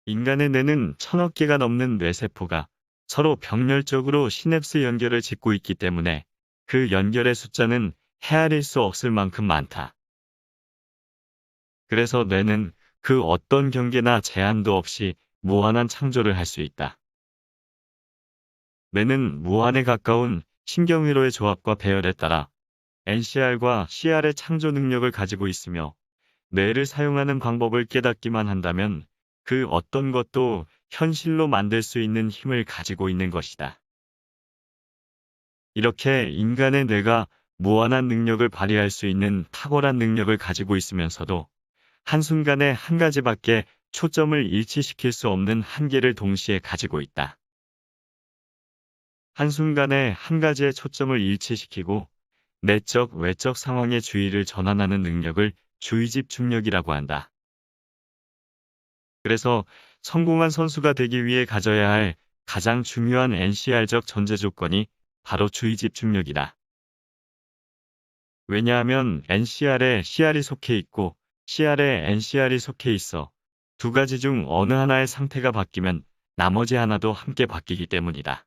인간의 뇌는 1000억 개가 넘는 뇌세포가 서로 병렬적으로 시냅스 연결을 짓고 있기 때문에 그 연결의 숫자는 헤아릴 수 없을 만큼 많다. 그래서 뇌는 그 어떤 경계나 제한도 없이 무한한 창조를 할 수 있다. 뇌는 무한에 가까운 신경회로의 조합과 배열에 따라 NCR과 CR의 창조 능력을 가지고 있으며 뇌를 사용하는 방법을 깨닫기만 한다면 그 어떤 것도 현실로 만들 수 있는 힘을 가지고 있는 것이다. 이렇게 인간의 뇌가 무한한 능력을 발휘할 수 있는 탁월한 능력을 가지고 있으면서도 한순간에 한 가지밖에 초점을 일치시킬 수 없는 한계를 동시에 가지고 있다. 한순간에 한 가지의 초점을 일치시키고 내적, 외적 상황의 주의를 전환하는 능력을 주의집중력이라고 한다. 그래서 성공한 선수가 되기 위해 가져야 할 가장 중요한 NCR적 전제 조건이 바로 주의집중력이다. 왜냐하면 NCR에 CR이 속해 있고 CR에 NCR이 속해 있어 두 가지 중 어느 하나의 상태가 바뀌면 나머지 하나도 함께 바뀌기 때문이다.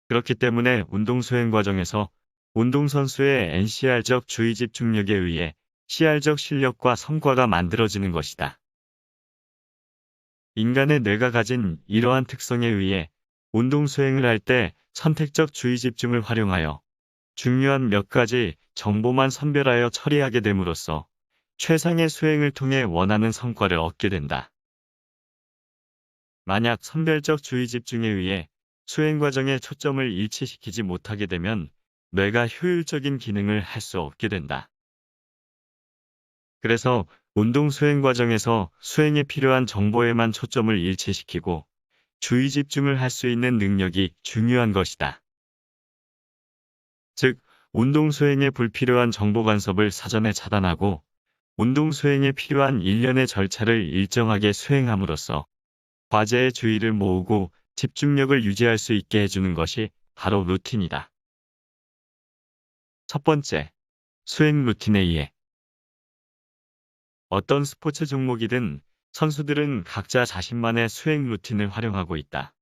그렇기 때문에 운동 수행 과정에서 운동선수의 NCR적 주의집중력에 의해 CR적 실력과 성과가 만들어지는 것이다. 인간의 뇌가 가진 이러한 특성에 의해 운동 수행을 할 때 선택적 주의 집중을 활용하여 중요한 몇 가지 정보만 선별하여 처리하게 됨으로써 최상의 수행을 통해 원하는 성과를 얻게 된다. 만약 선별적 주의 집중에 의해 수행 과정의 초점을 일치시키지 못하게 되면 뇌가 효율적인 기능을 할 수 없게 된다. 그래서 운동 수행 과정에서 수행에 필요한 정보에만 초점을 일치시키고 주의 집중을 할 수 있는 능력이 중요한 것이다. 즉, 운동 수행에 불필요한 정보 간섭을 사전에 차단하고 운동 수행에 필요한 일련의 절차를 일정하게 수행함으로써 과제의 주의를 모으고 집중력을 유지할 수 있게 해주는 것이 바로 루틴이다. 첫 번째, 수행 루틴에 의해 어떤 스포츠 종목이든 선수들은 각자 자신만의 수행 루틴을 활용하고 있다.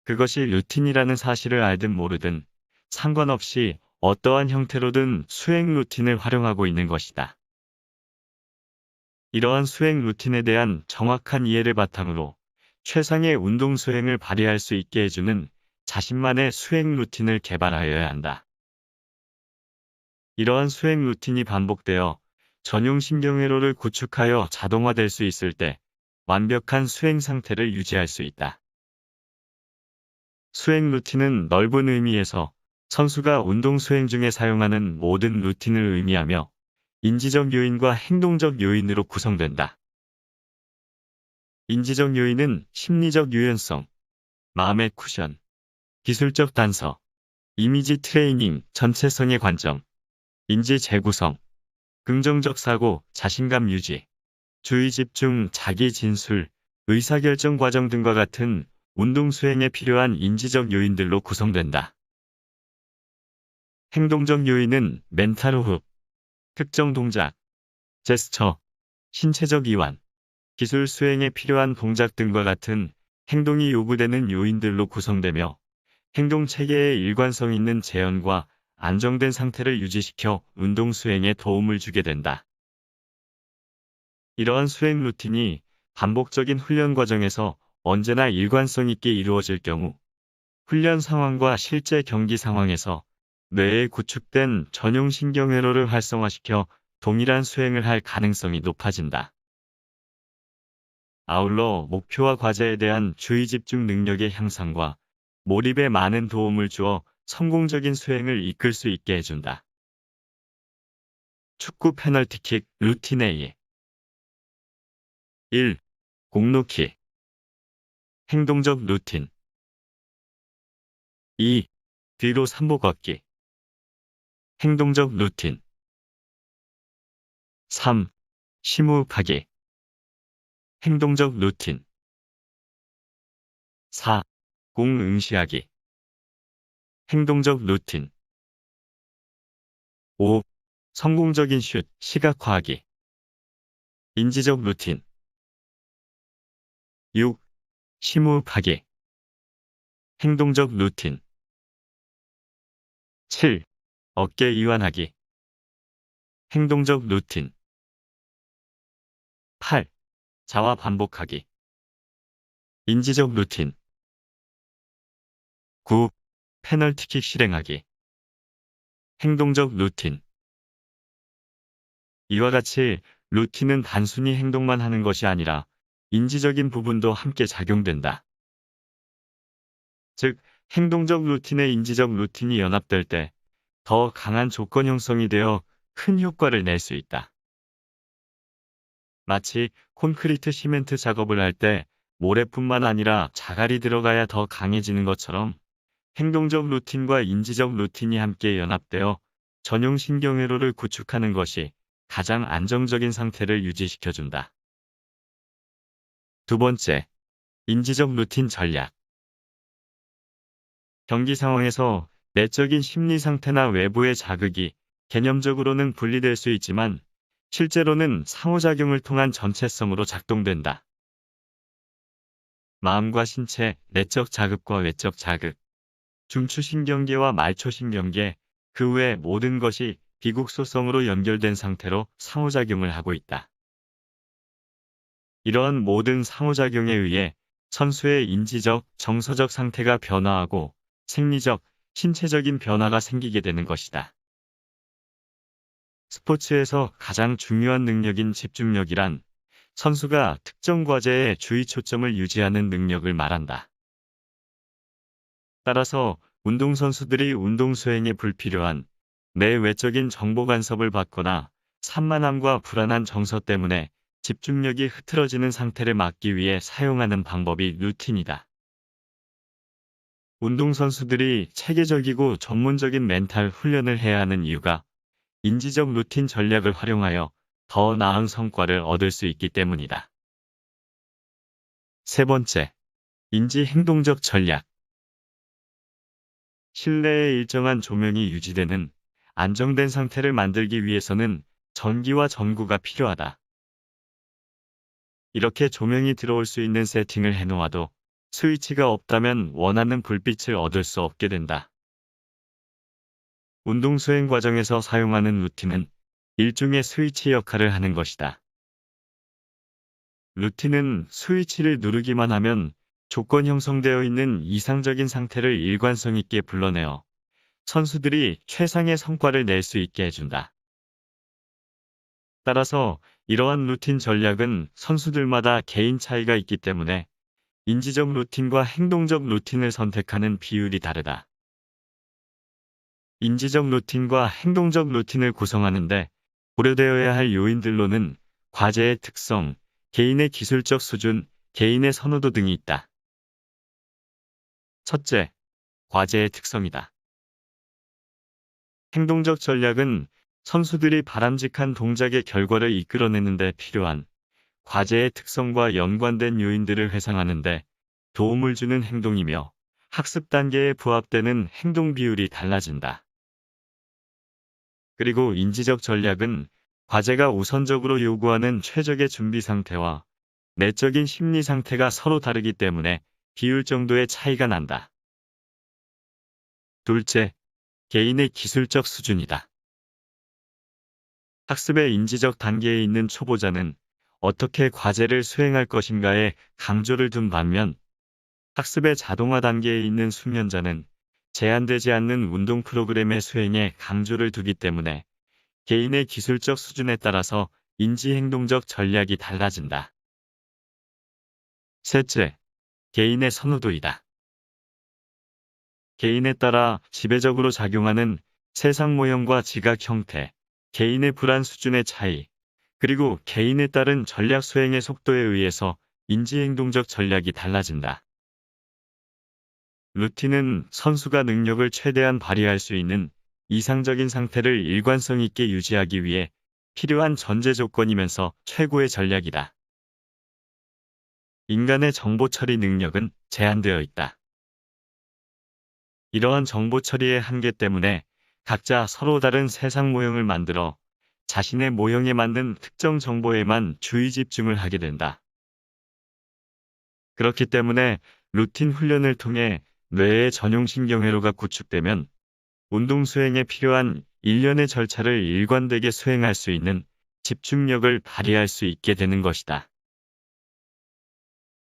그것이 루틴이라는 사실을 알든 모르든 상관없이 어떠한 형태로든 수행 루틴을 활용하고 있는 것이다. 이러한 수행 루틴에 대한 정확한 이해를 바탕으로 최상의 운동 수행을 발휘할 수 있게 해주는 자신만의 수행 루틴을 개발하여야 한다. 이러한 수행 루틴이 반복되어 전용 신경회로를 구축하여 자동화될 수 있을 때 완벽한 수행 상태를 유지할 수 있다. 수행 루틴은 넓은 의미에서 선수가 운동 수행 중에 사용하는 모든 루틴을 의미하며 인지적 요인과 행동적 요인으로 구성된다. 인지적 요인은 심리적 유연성, 마음의 쿠션, 기술적 단서, 이미지 트레이닝, 전체성의 관점, 인지 재구성, 긍정적 사고, 자신감 유지, 주의 집중, 자기 진술, 의사결정 과정 등과 같은 운동 수행에 필요한 인지적 요인들로 구성된다. 행동적 요인은 멘탈 호흡, 특정 동작, 제스처, 신체적 이완, 기술 수행에 필요한 동작 등과 같은 행동이 요구되는 요인들로 구성되며 행동 체계의 일관성 있는 재현과 안정된 상태를 유지시켜 운동 수행에 도움을 주게 된다. 이러한 수행 루틴이 반복적인 훈련 과정에서 언제나 일관성 있게 이루어질 경우 훈련 상황과 실제 경기 상황에서 뇌에 구축된 전용 신경회로를 활성화시켜 동일한 수행을 할 가능성이 높아진다. 아울러 목표와 과제에 대한 주의 집중 능력의 향상과 몰입에 많은 도움을 주어 성공적인 수행을 이끌 수 있게 해준다. 축구 페널티킥 루틴 A 1. 공놓기 행동적 루틴 2. 뒤로 3보 걷기 행동적 루틴 3. 심호흡하기 행동적 루틴 4. 공 응시하기 행동적 루틴 5. 성공적인 슛 시각화하기 인지적 루틴 6. 심호흡하기. 행동적 루틴. 7. 어깨 이완하기. 행동적 루틴. 8. 자와 반복하기. 인지적 루틴. 9. 페널티킥 실행하기. 행동적 루틴. 이와 같이 루틴은 단순히 행동만 하는 것이 아니라 인지적인 부분도 함께 작용된다. 즉, 행동적 루틴에 인지적 루틴이 연합될 때 더 강한 조건 형성이 되어 큰 효과를 낼 수 있다. 마치 콘크리트 시멘트 작업을 할 때 모래뿐만 아니라 자갈이 들어가야 더 강해지는 것처럼 행동적 루틴과 인지적 루틴이 함께 연합되어 전용 신경회로를 구축하는 것이 가장 안정적인 상태를 유지시켜준다. 두 번째, 인지적 루틴 전략. 경기 상황에서 내적인 심리 상태나 외부의 자극이 개념적으로는 분리될 수 있지만 실제로는 상호작용을 통한 전체성으로 작동된다. 마음과 신체, 내적 자극과 외적 자극, 중추신경계와 말초신경계, 그 외 모든 것이 비국소성으로 연결된 상태로 상호작용을 하고 있다. 이러한 모든 상호작용에 의해 선수의 인지적, 정서적 상태가 변화하고 생리적, 신체적인 변화가 생기게 되는 것이다. 스포츠에서 가장 중요한 능력인 집중력이란 선수가 특정 과제에 주의 초점을 유지하는 능력을 말한다. 따라서 운동선수들이 운동 수행에 불필요한 내외적인 정보 간섭을 받거나 산만함과 불안한 정서 때문에 집중력이 흐트러지는 상태를 막기 위해 사용하는 방법이 루틴이다. 운동선수들이 체계적이고 전문적인 멘탈 훈련을 해야 하는 이유가 인지적 루틴 전략을 활용하여 더 나은 성과를 얻을 수 있기 때문이다. 세 번째, 인지 행동적 전략. 실내에 일정한 조명이 유지되는 안정된 상태를 만들기 위해서는 전기와 전구가 필요하다. 이렇게 조명이 들어올 수 있는 세팅을 해놓아도 스위치가 없다면 원하는 불빛을 얻을 수 없게 된다. 운동 수행 과정에서 사용하는 루틴은 일종의 스위치 역할을 하는 것이다. 루틴은 스위치를 누르기만 하면 조건 형성되어 있는 이상적인 상태를 일관성 있게 불러내어 선수들이 최상의 성과를 낼 수 있게 해준다. 따라서 이러한 루틴 전략은 선수들마다 개인 차이가 있기 때문에 인지적 루틴과 행동적 루틴을 선택하는 비율이 다르다. 인지적 루틴과 행동적 루틴을 구성하는데 고려되어야 할 요인들로는 과제의 특성, 개인의 기술적 수준, 개인의 선호도 등이 있다. 첫째, 과제의 특성이다. 행동적 전략은 선수들이 바람직한 동작의 결과를 이끌어내는 데 필요한 과제의 특성과 연관된 요인들을 회상하는 데 도움을 주는 행동이며 학습 단계에 부합되는 행동 비율이 달라진다. 그리고 인지적 전략은 과제가 우선적으로 요구하는 최적의 준비 상태와 내적인 심리 상태가 서로 다르기 때문에 비율 정도의 차이가 난다. 둘째, 개인의 기술적 수준이다. 학습의 인지적 단계에 있는 초보자는 어떻게 과제를 수행할 것인가에 강조를 둔 반면 학습의 자동화 단계에 있는 숙련자는 제한되지 않는 운동 프로그램의 수행에 강조를 두기 때문에 개인의 기술적 수준에 따라서 인지행동적 전략이 달라진다. 셋째, 개인의 선호도이다. 개인에 따라 지배적으로 작용하는 세상 모형과 지각 형태, 개인의 불안 수준의 차이, 그리고 개인에 따른 전략 수행의 속도에 의해서 인지행동적 전략이 달라진다. 루틴은 선수가 능력을 최대한 발휘할 수 있는 이상적인 상태를 일관성 있게 유지하기 위해 필요한 전제 조건이면서 최고의 전략이다. 인간의 정보 처리 능력은 제한되어 있다. 이러한 정보 처리의 한계 때문에 각자 서로 다른 세상 모형을 만들어 자신의 모형에 맞는 특정 정보에만 주의 집중을 하게 된다. 그렇기 때문에 루틴 훈련을 통해 뇌의 전용신경회로가 구축되면 운동 수행에 필요한 일련의 절차를 일관되게 수행할 수 있는 집중력을 발휘할 수 있게 되는 것이다.